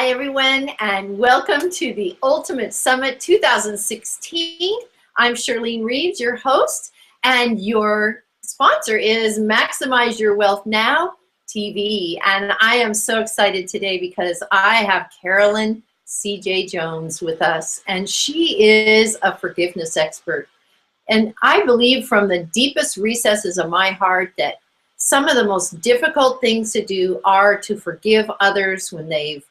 Hi, everyone, and welcome to the Ultimate Summit 2016. I'm Charlene Reeves, your host, and your sponsor is Maximize Your Wealth Now TV. And I am so excited today because I have Carolyn C.J. Jones with us, and she is a forgiveness expert. And I believe from the deepest recesses of my heart that some of the most difficult things to do are to forgive others when they've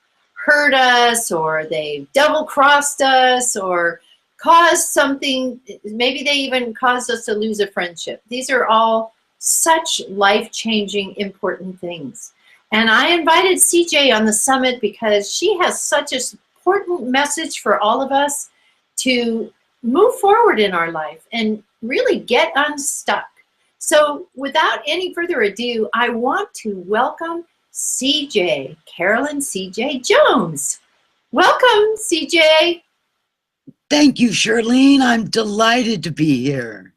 hurt us or they've double-crossed us or caused something, maybe they even caused us to lose a friendship. These are all such life-changing, important things. And I invited CJ on the summit because she has such an important message for all of us to move forward in our life and really get unstuck. So without any further ado, I want to welcome CJ, Carolyn C.J. Jones. Welcome, CJ. Thank you, Charlene. I'm delighted to be here.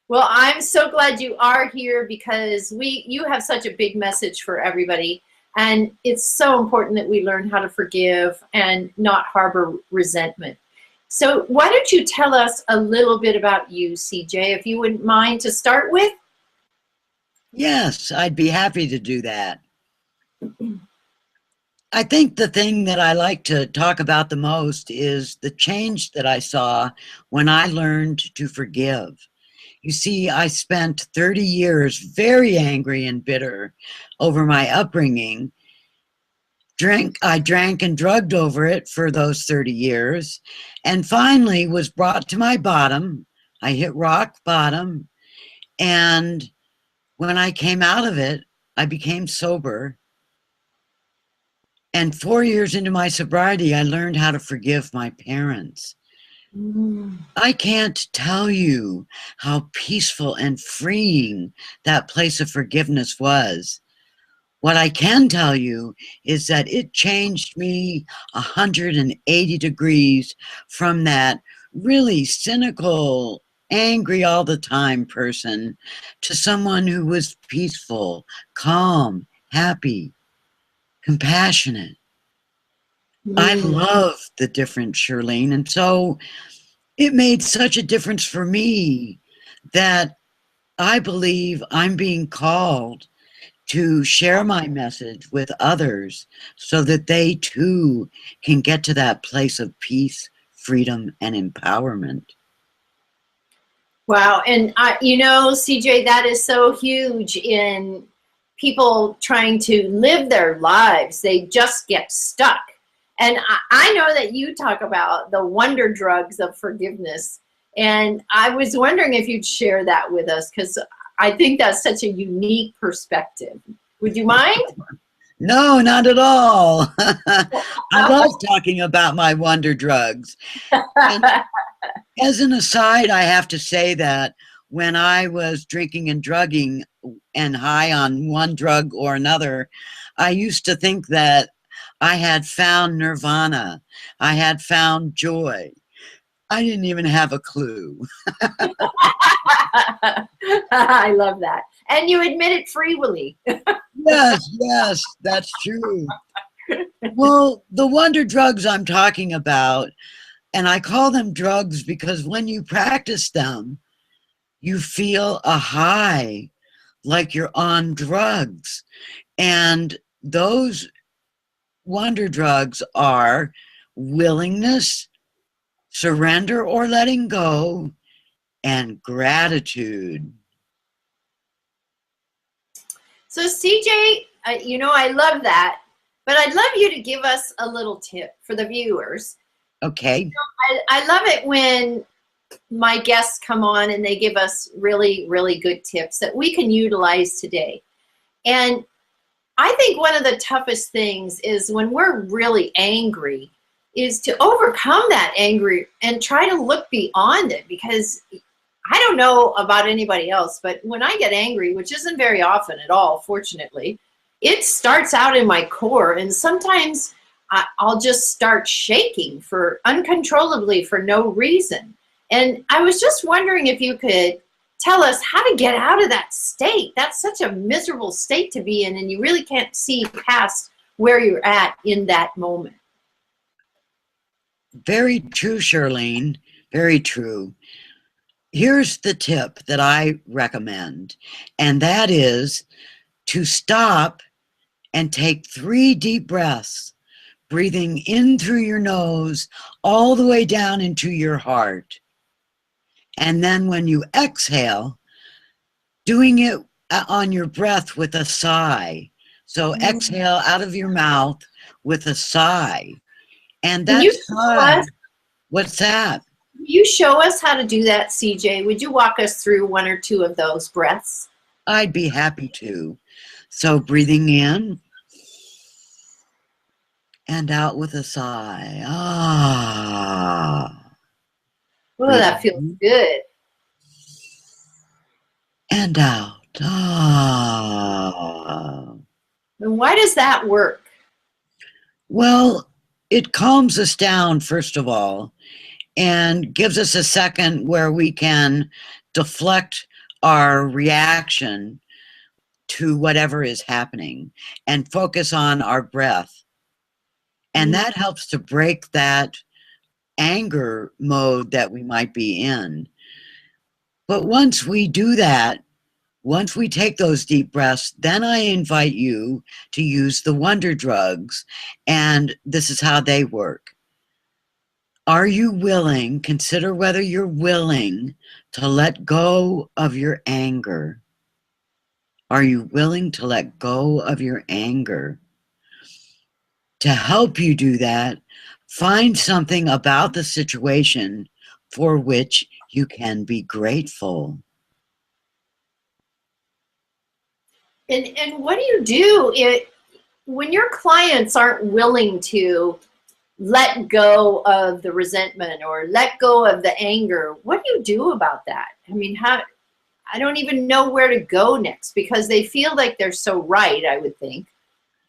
Well, I'm so glad you are here because you have such a big message for everybody. And it's so important that we learn how to forgive and not harbor resentment. So why don't you tell us a little bit about you, CJ, if you wouldn't mind to start with? Yes, I'd be happy to do that. I think the thing that I like to talk about the most is the change that I saw when I learned to forgive. You see, I spent 30 years very angry and bitter over my upbringing. I drank and drugged over it for those 30 years and finally was brought to my bottom. I hit rock bottom, and when I came out of it, I became sober. And 4 years into my sobriety, I learned how to forgive my parents. I can't tell you how peaceful and freeing that place of forgiveness was. What I can tell you is that it changed me 180 degrees from that really cynical, angry all the time person to someone who was peaceful, calm, happy, compassionate. I love the difference, Charlene. And so it made such a difference for me that I believe I'm being called to share my message with others so that they too can get to that place of peace, freedom, and empowerment. Wow. And you know, CJ, that is so huge in people trying to live their lives. They just get stuck. And I know that you talk about the wonder drugs of forgiveness. And I was wondering if you'd share that with us, because I think that's such a unique perspective. Would you mind? No, not at all. I love talking about my wonder drugs. And as an aside, I have to say that when I was drinking and drugging and high on one drug or another, I used to think that I had found nirvana. I had found joy. I didn't even have a clue. I love that. And you admit it freely. Yes, that's true. Well, the wonder drugs I'm talking about, and I call them drugs because when you practice them, you feel a high, like you're on drugs. And those wonder drugs are willingness, surrender or letting go, and gratitude. So CJ, you know, I love that, but I'd love you to give us a little tip for the viewers. Okay. You know, I love it when my guests come on and they give us really, really good tips that we can utilize today. And I think one of the toughest things is when we're really angry is to overcome that anger and try to look beyond it, because I don't know about anybody else, but when I get angry, which isn't very often at all, fortunately, it starts out in my core, and sometimes I'll just start shaking uncontrollably for no reason. And I was just wondering if you could tell us how to get out of that state. That's such a miserable state to be in, and you really can't see past where you're at in that moment. Very true, Charlene. Very true. Here's the tip that I recommend, and that is to stop and take 3 deep breaths, breathing in through your nose all the way down into your heart. And then when you exhale, doing it on your breath with a sigh. So exhale out of your mouth with a sigh. And that sigh, what's that? Can you show us how to do that, CJ? Would you walk us through 1 or 2 of those breaths? I'd be happy to. So breathing in and out with a sigh. Ah. Oh, that feels good. And out. Ah. And why does that work? Well, it calms us down, first of all, and gives us a second where we can deflect our reaction to whatever is happening and focus on our breath. And that helps to break that anger mode that we might be in. But once we do that, once we take those deep breaths, then I invite you to use the wonder drugs. And this is how they work. Are you willing, consider whether you're willing to let go of your anger. Are you willing to let go of your anger? To help you do that, find something about the situation for which you can be grateful. And what do you do when your clients aren't willing to let go of the resentment or let go of the anger? What do you do about that? I mean, I don't even know where to go next, because they feel like they're so right, I would think.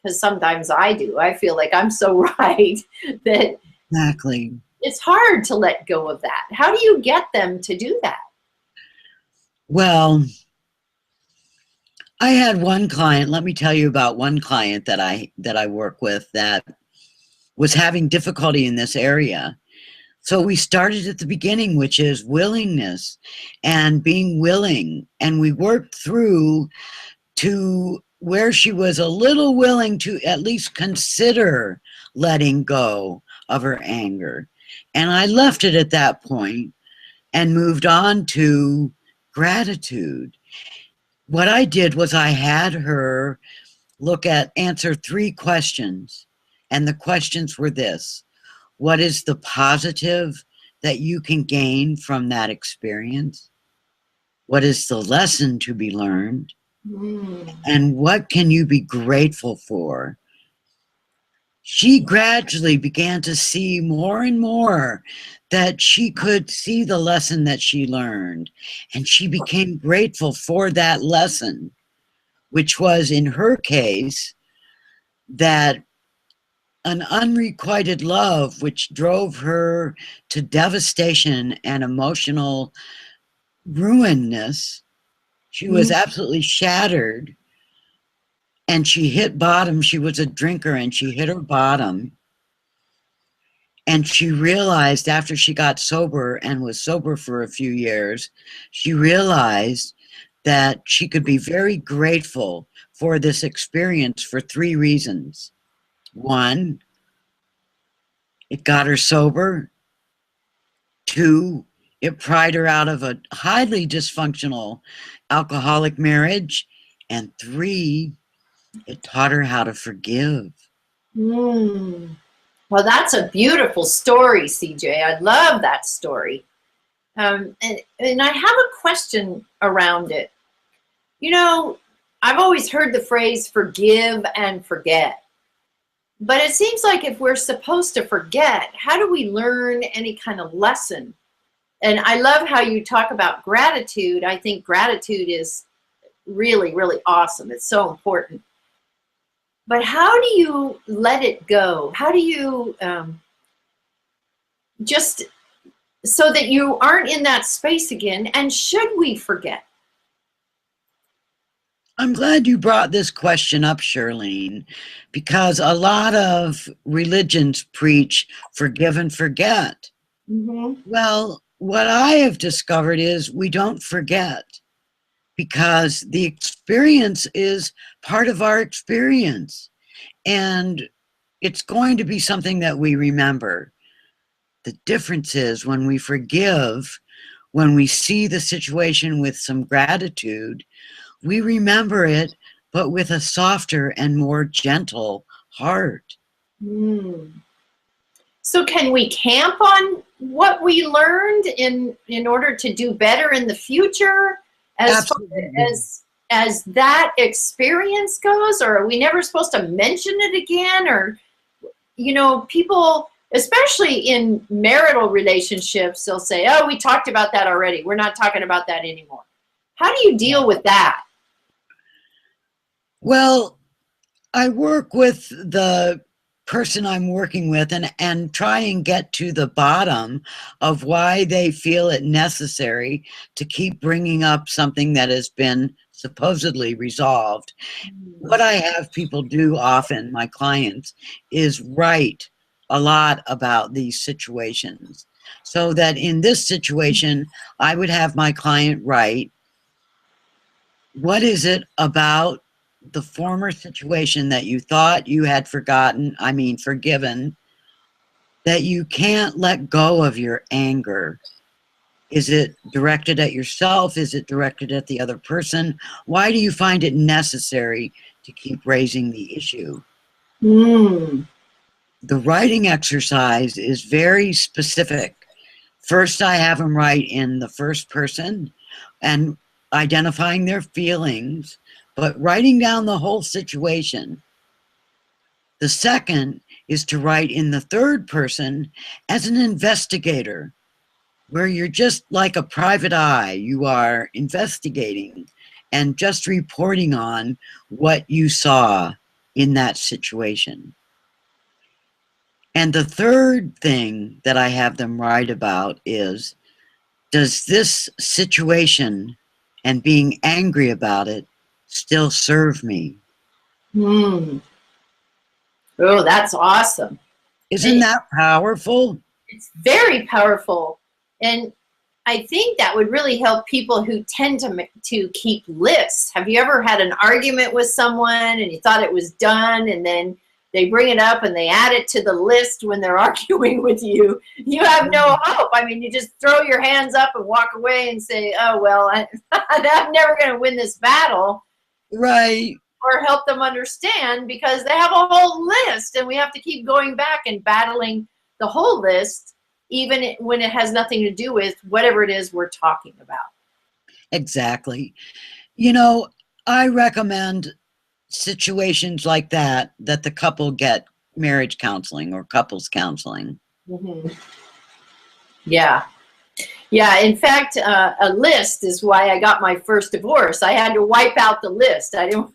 Because sometimes I do. I feel like I'm so right that Exactly. It's hard to let go of that. How do you get them to do that? Well, I had one client, let me tell you about one client that I work with that was having difficulty in this area. So we started at the beginning, which is willingness and being willing. And we worked through to where she was a little willing to at least consider letting go of her anger. And I left it at that point and moved on to gratitude. What I did was I had her answer 3 questions. And the questions were this: what is the positive that you can gain from that experience? What is the lesson to be learned? And what can you be grateful for? She gradually began to see more and more that she could see the lesson that she learned. And she became grateful for that lesson, which was, in her case, that an unrequited love, which drove her to devastation and emotional ruinness. She was absolutely shattered, and she hit bottom. She was a drinker, and she hit her bottom. And she realized, after she got sober and was sober for a few years, she realized that she could be very grateful for this experience for 3 reasons. 1, it got her sober. 2, it pried her out of a highly dysfunctional alcoholic marriage. And 3, it taught her how to forgive. Well, that's a beautiful story, CJ. I love that story. And I have a question around it. You know, I've always heard the phrase forgive and forget. But it seems like if we're supposed to forget, how do we learn any kind of lesson? And I love how you talk about gratitude. I think gratitude is really, really awesome. It's so important. But how do you let it go? How do you just so that you aren't in that space again? And should we forget? I'm glad you brought this question up, Shirlene, because a lot of religions preach forgive and forget. Mm-hmm. Well, what I have discovered is we don't forget because the experience is part of our experience, and it's going to be something that we remember. The difference is when we forgive, when we see the situation with some gratitude, we remember it, but with a softer and more gentle heart. Mm. So can we camp on what we learned in order to do better in the future as far Absolutely. as that experience goes, or are we never supposed to mention it again? Or, you know, people, especially in marital relationships, they'll say, oh, we talked about that already. We're not talking about that anymore. How do you deal with that? Well, I work with the person I'm working with and try and get to the bottom of why they feel it necessary to keep bringing up something that has been supposedly resolved. What I have people do often, my clients, is write a lot about these situations. So that in this situation, I would have my client write, what is it about the former situation that you thought you had forgotten, I mean, forgiven, that you can't let go of your anger? Is it directed at yourself? Is it directed at the other person? Why do you find it necessary to keep raising the issue? Mm. The writing exercise is very specific. First, I have them write in the first person and identifying their feelings, but writing down the whole situation. The second is to write in the third person as an investigator, where you're just like a private eye. You are investigating and just reporting on what you saw in that situation. And the third thing that I have them write about is, does this situation and being angry about it still serve me? Mm. Oh, that's awesome. Isn't that powerful? It's very powerful. And I think that would really help people who tend to keep lists. Have you ever had an argument with someone and you thought it was done, and then they bring it up and they add it to the list when they're arguing with you? You have no hope. I mean, you just throw your hands up and walk away and say, oh, well, I'm never going to win this battle. Right. Or help them understand, because they have a whole list and we have to keep going back and battling the whole list, even when it has nothing to do with whatever it is we're talking about. Exactly. You know, I recommend situations like that the couple get marriage counseling or couples counseling. Mm-hmm. Yeah. Yeah. In fact, a list is why I got my first divorce. I had to wipe out the list. I didn't.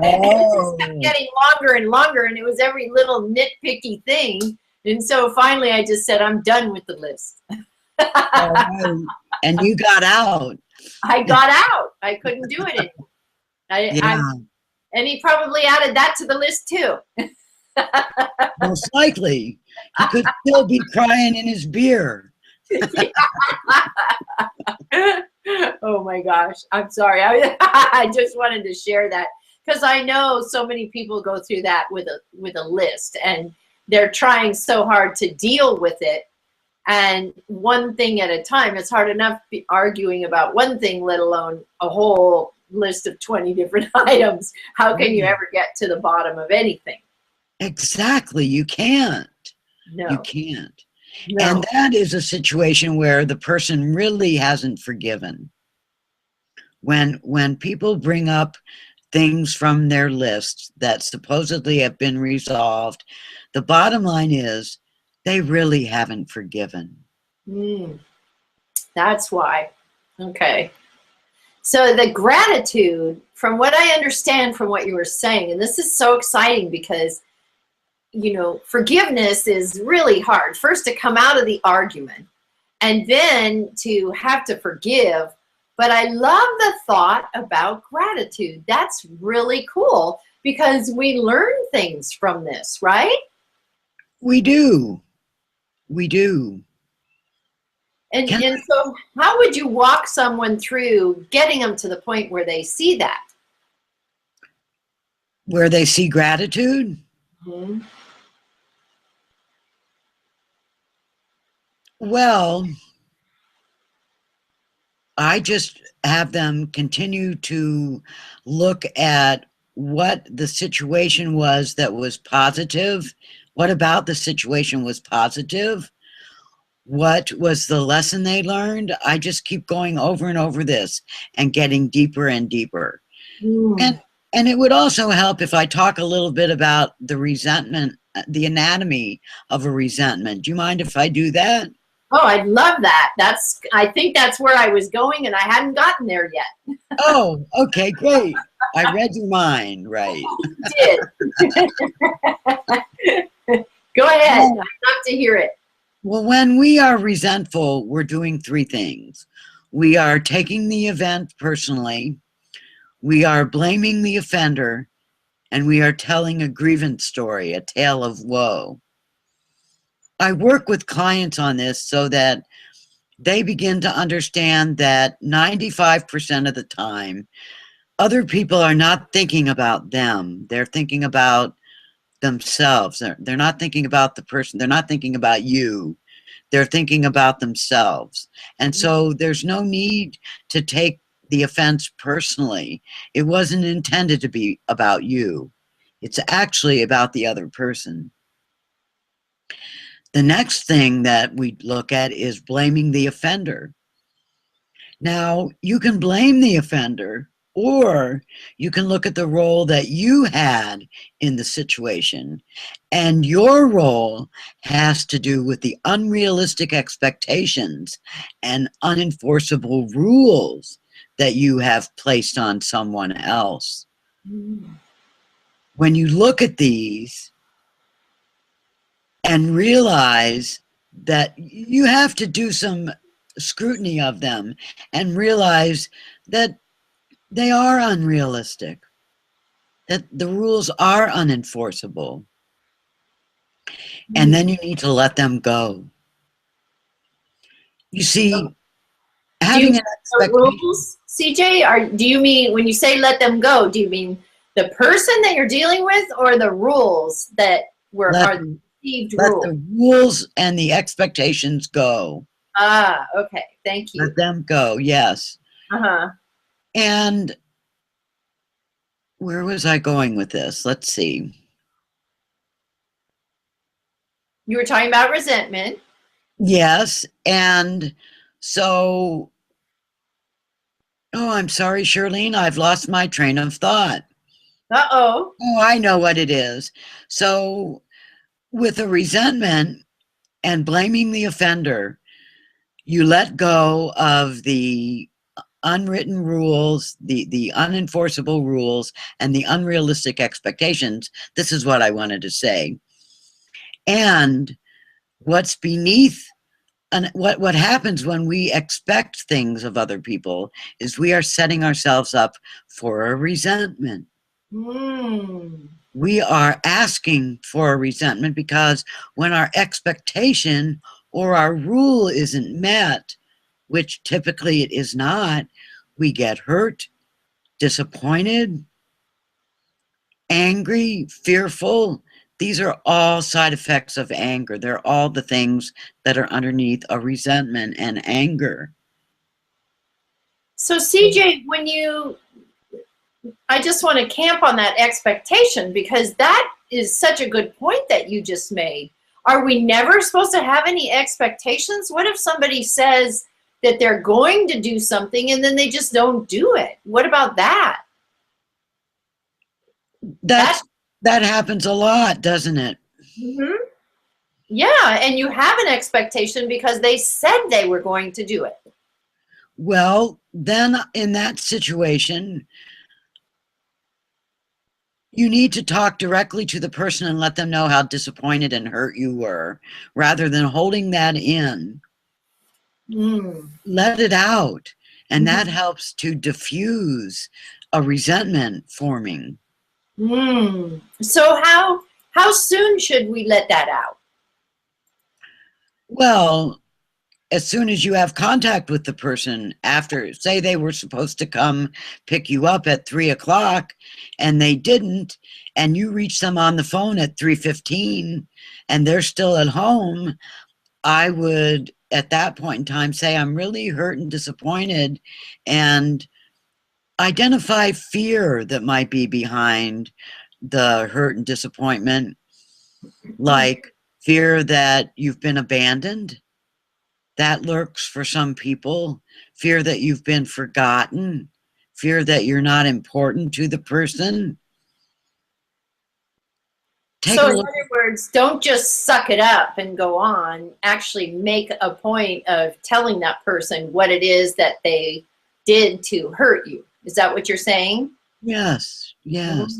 And it just kept getting longer and longer, and it was every little nitpicky thing. And so finally I just said, I'm done with the list. And you got out. I got out. I couldn't do it anymore. And he probably added that to the list too. Most likely. He could still be crying in his beer. Oh my gosh. I'm sorry. I just wanted to share that, because I know so many people go through that with a list, and they're trying so hard to deal with it. And one thing at a time. It's hard enough arguing about one thing, let alone a whole list of 20 different items. How can you ever get to the bottom of anything? Exactly. You can't. No. You can't. No. And that is a situation where the person really hasn't forgiven. When people bring up things from their list that supposedly have been resolved, the bottom line is they really haven't forgiven. That's why. Okay. So the gratitude, from what I understand from what you were saying, and this is so exciting because, you know, forgiveness is really hard. First to come out of the argument, and then to have to forgive. But I love the thought about gratitude. That's really cool because we learn things from this, right? We do. We do. And so how would you walk someone through getting them to the point where they see that? Where they see gratitude? Mm-hmm. Well, I just have them continue to look at what the situation was that was positive. What about the situation was positive? What was the lesson they learned? I just keep going over and over this and getting deeper and deeper. Mm. And it would also help if I talk a little bit about the resentment, the anatomy of a resentment. Do you mind if I do that? Oh, I'd love that. I think that's where I was going and I hadn't gotten there yet. Oh, okay, great. I read your mind, right. You did. Go ahead. I'd love to hear it. Well, when we are resentful, we're doing three things. We are taking the event personally, we are blaming the offender, and we are telling a grievance story, a tale of woe. I work with clients on this so that they begin to understand that 95% of the time, other people are not thinking about them. They're thinking about themselves. They're not thinking about the person. They're not thinking about you. They're thinking about themselves. And so there's no need to take the offense personally. It wasn't intended to be about you. It's actually about the other person. The next thing that we look at is blaming the offender. Now, you can blame the offender, or you can look at the role that you had in the situation. And your role has to do with the unrealistic expectations and unenforceable rules that you have placed on someone else. Mm. When you look at these and realize that you have to do some scrutiny of them and realize that they are unrealistic, that the rules are unenforceable, and then you need to let them go. You see, having an expectation. Rules, CJ, or do you mean when you say let them go? Do you mean the person that you're dealing with, or the rules that are the received rules? Let the rules and the expectations go. Ah, okay, thank you. Let them go. Yes. Uh-huh. And where was I going with this? Let's see. You were talking about resentment. Yes. And so, oh, I'm sorry, Charlene, I've lost my train of thought. Uh-oh. Oh, I know what it is. So with a resentment and blaming the offender, you let go of the unwritten rules, the unenforceable rules, and the unrealistic expectations. This is what I wanted to say. And what's beneath, and what happens when we expect things of other people is we are setting ourselves up for a resentment. Mm. We are asking for a resentment because when our expectation or our rule isn't met, which typically it is not, we get hurt, disappointed, angry, fearful. These are all side effects of anger. They're all the things that are underneath a resentment and anger. So CJ, I just want to camp on that expectation because that is such a good point that you just made. Are we never supposed to have any expectations? What if somebody says that they're going to do something and then they just don't do it? What about that? That happens a lot, doesn't it? Mm-hmm. Yeah, and you have an expectation because they said they were going to do it. Well, then in that situation, you need to talk directly to the person and let them know how disappointed and hurt you were, rather than holding that in. Mm. Let it out And that helps to diffuse a resentment forming. So how soon should we let that out? Well, as soon as you have contact with the person, after, say they were supposed to come pick you up at 3 o'clock and they didn't, and you reach them on the phone at 3:15 and they're still at home, I would at that point in time say, I'm really hurt and disappointed, and identify fear that might be behind the hurt and disappointment, like fear that you've been abandoned. That lurks for some people. Fear that you've been forgotten. Fear that you're not important to the person. So in other words, don't just suck it up and go on. Actually make a point of telling that person what it is that they did to hurt you. Is that what you're saying? Yes, yes.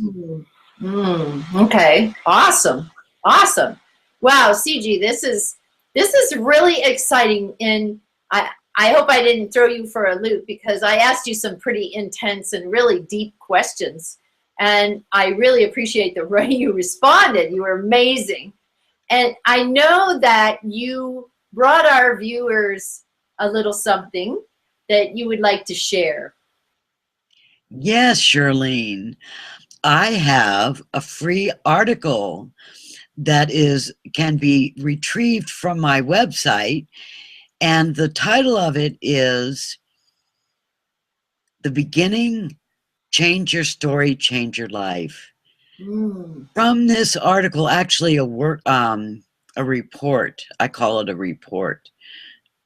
Okay, awesome, awesome. Wow, CG, this is really exciting, and I hope I didn't throw you for a loop, because I asked you some pretty intense and really deep questions, and I really appreciate the way you responded. You were amazing. And I know that you brought our viewers a little something that you would like to share. Yes, Charlene. I have a free article that can be retrieved from my website, and the title of it is The Beginning, Change Your Story, Change Your Life. From this article, actually a report, I call it a report,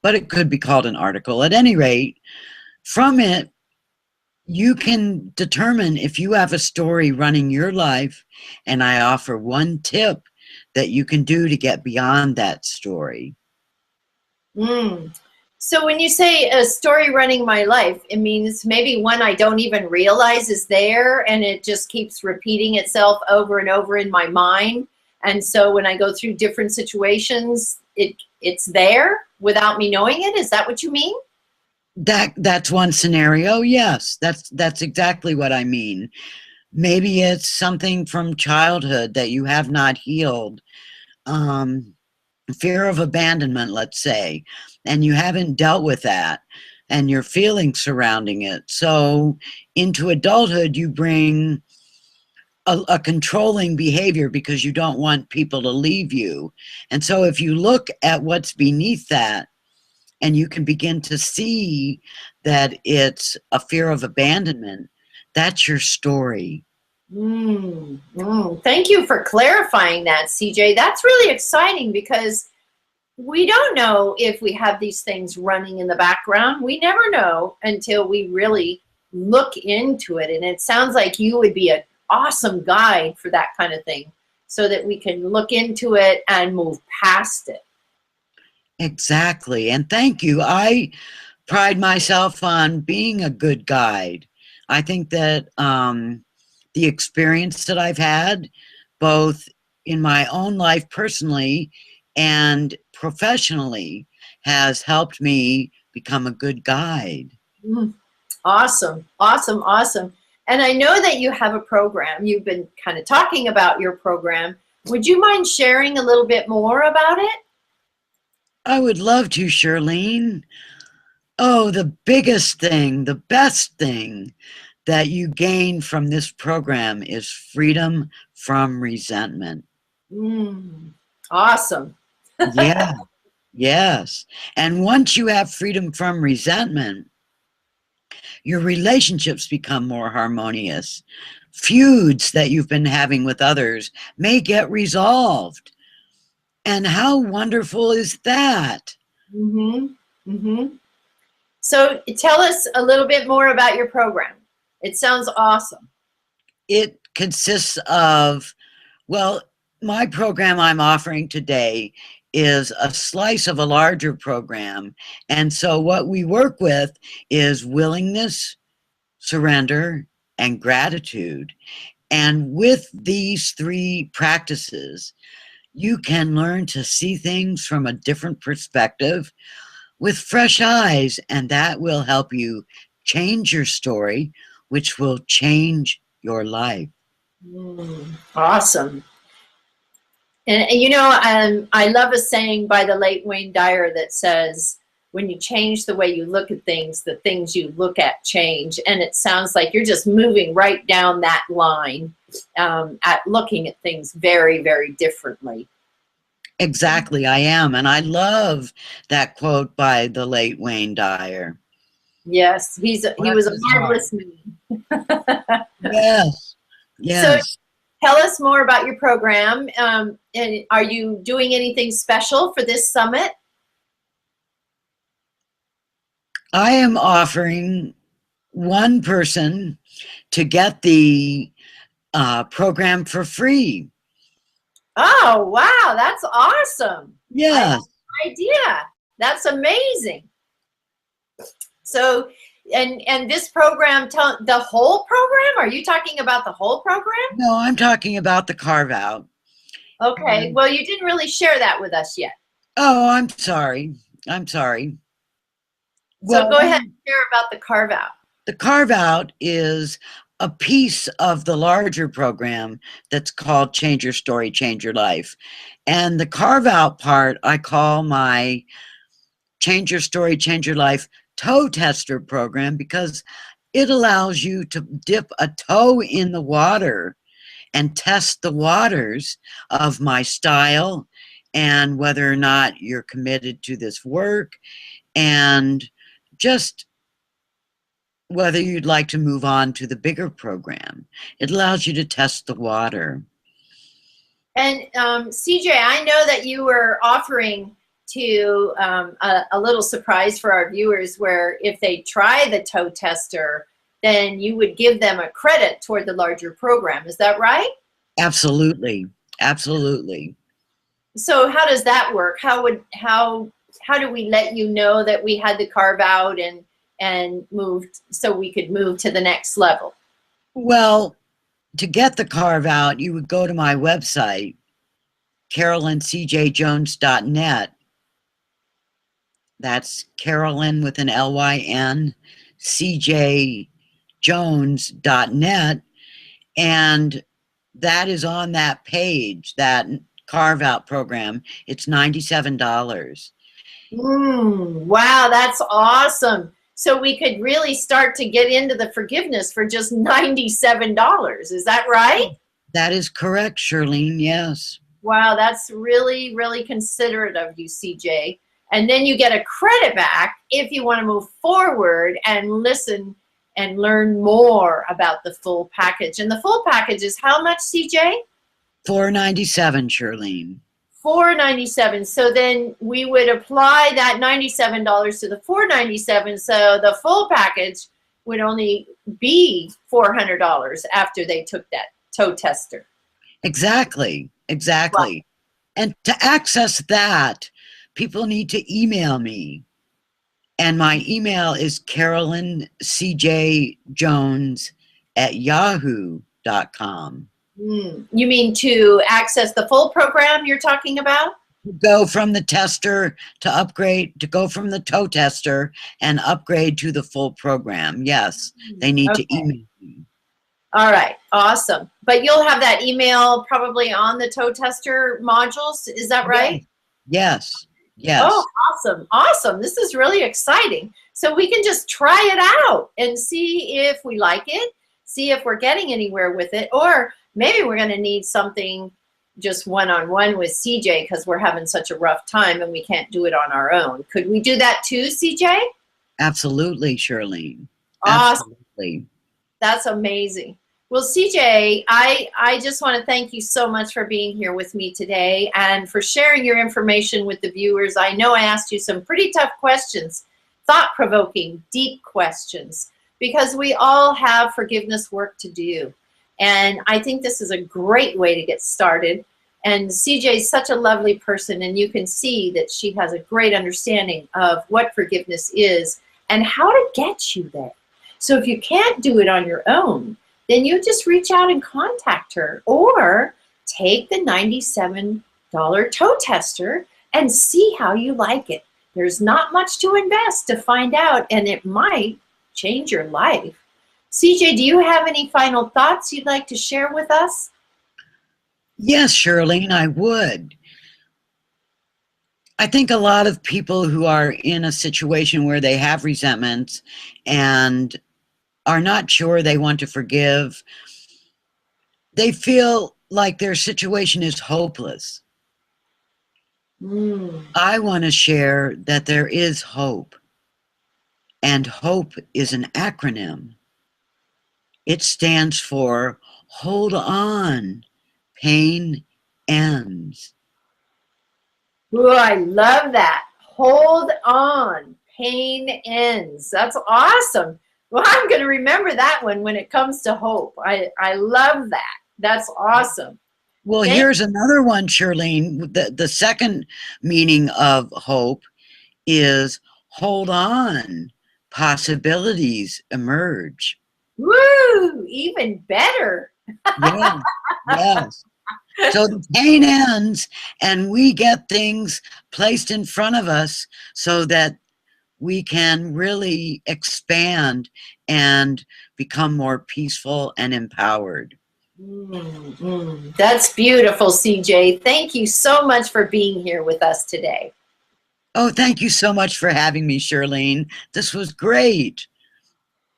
but it could be called an article. At any rate, from it, you can determine if you have a story running your life, and I offer one tip that you can do to get beyond that story. So when you say a story running my life, it means maybe one I don't even realize is there, and it just keeps repeating itself over and over in my mind. And so when I go through different situations, it's there without me knowing it. Is that what you mean? That's one scenario. Yes, that's exactly what I mean. Maybe it's something from childhood that you have not healed. Fear of abandonment, let's say, and you haven't dealt with that, and your feelings surrounding it. So into adulthood, you bring a controlling behavior because you don't want people to leave you. And so if you look at what's beneath that, and you can begin to see that it's a fear of abandonment, that's your story. Thank you for clarifying that, CJ. That's really exciting, because we don't know if we have these things running in the background. We never know until we really look into it. And it sounds like you would be an awesome guide for that kind of thing, so that we can look into it and move past it. Exactly. And thank you. I pride myself on being a good guide. I think that the experience that I've had, both in my own life personally and professionally, has helped me become a good guide. Awesome, awesome, awesome. And I know that you have a program. You've been kind of talking about your program. Would you mind sharing a little bit more about it? I would love to, Charlene. Oh, the biggest thing, the best thing that you gain from this program is freedom from resentment. Awesome. Yeah, yes. And once you have freedom from resentment, your relationships become more harmonious. Feuds that you've been having with others may get resolved. And how wonderful is that? So tell us a little bit more about your program. It sounds awesome. It consists of, well, my program I'm offering today is a slice of a larger program. And so what we work with is willingness, surrender, and gratitude. And with these three practices, you can learn to see things from a different perspective, with fresh eyes, and that will help you change your story, which will change your life. Awesome. And you know, I love a saying by the late Wayne Dyer that says, when you change the way you look at things, the things you look at change. And it sounds like you're just moving right down that line at looking at things very, very differently. Exactly, I am. And I love that quote by the late Wayne Dyer. Yes, he was a marvelous man. Yes, yes. So tell us more about your program. And are you doing anything special for this summit? I am offering one person to get the program for free. Oh, wow, that's awesome. Yes. I have no idea. That's amazing. So, and this program, the whole program? Are you talking about the whole program? No, I'm talking about the carve out. Okay, well, you didn't really share that with us yet. Oh, I'm sorry. I'm sorry. So go ahead and share about the carve out. The carve out is a piece of the larger program that's called Change Your Story, Change Your Life. And the carve out part I call my Change Your Story, Change Your Life toe tester program, because it allows you to dip a toe in the water and test the waters of my style and whether or not you're committed to this work, and just whether you'd like to move on to the bigger program. It allows you to test the water. And CJ, I know that you were offering to a little surprise for our viewers, where if they try the toe tester, then you would give them a credit toward the larger program. Is that right? Absolutely. Absolutely. So how does that work? How do we let you know that we had to carve out and moved so we could move to the next level? Well, to get the carve out, you would go to my website, carolincjjones.net. That's Carolyn with an Lyn, cjjones.net. And that is on that page, that carve out program. It's $97. Wow, that's awesome. So we could really start to get into the forgiveness for just $97. Is that right? That is correct, Charlene. Yes. Wow, that's really, really considerate of you, CJ. And then you get a credit back if you want to move forward and listen and learn more about the full package. And the full package is how much, CJ? $497, Charlene. $497. So then we would apply that $97 to the $497. So the full package would only be $400 after they took that toe tester. Exactly. Exactly. Wow. And to access that, people need to email me. And my email is carolincjjones@yahoo.com. You mean to access the full program you're talking about? Go from the tester to upgrade, to go from the toe tester and upgrade to the full program. Yes, they need to email me. All right, awesome. But you'll have that email probably on the toe tester modules, is that right? Yes, yes. Oh, awesome, awesome. This is really exciting. So we can just try it out and see if we like it, see if we're getting anywhere with it, or maybe we're going to need something just one-on-one with CJ because we're having such a rough time and we can't do it on our own. Could we do that too, CJ? Absolutely, Charlene. Awesome. Absolutely. That's amazing. Well, CJ, I just want to thank you so much for being here with me today and for sharing your information with the viewers. I know I asked you some pretty tough questions, thought-provoking, deep questions, because we all have forgiveness work to do. And I think this is a great way to get started. And CJ is such a lovely person, and you can see that she has a great understanding of what forgiveness is and how to get you there. So if you can't do it on your own, then you just reach out and contact her, or take the $97 toe tester and see how you like it. There's not much to invest to find out, and it might change your life. CJ, do you have any final thoughts you'd like to share with us? Yes, Charlene, I would. I think a lot of people who are in a situation where they have resentments and are not sure they want to forgive, they feel like their situation is hopeless. I want to share that there is hope, and hope is an acronym. It stands for hold on, pain ends. Ooh, I love that. Hold on, pain ends. That's awesome. Well, I'm going to remember that one when it comes to hope. I love that. That's awesome. Well, here's another one, Charlene. The second meaning of hope is hold on, possibilities emerge. Woo, even better. Yeah, yes. So the pain ends and we get things placed in front of us so that we can really expand and become more peaceful and empowered. That's beautiful, CJ. Thank you so much for being here with us today. Oh, thank you so much for having me, Charlene. This was great.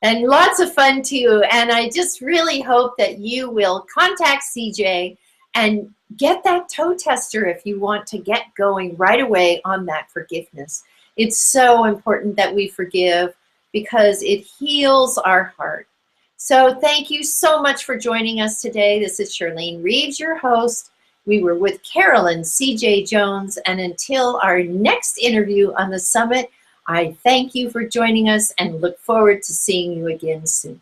And lots of fun too. And I just really hope that you will contact CJ and get that toe tester if you want to get going right away on that forgiveness. It's so important that we forgive because it heals our heart. So thank you so much for joining us today. This is Charlene Reeves, your host. We were with Carolyn C.J. Jones, and until our next interview on the summit, I thank you for joining us and look forward to seeing you again soon.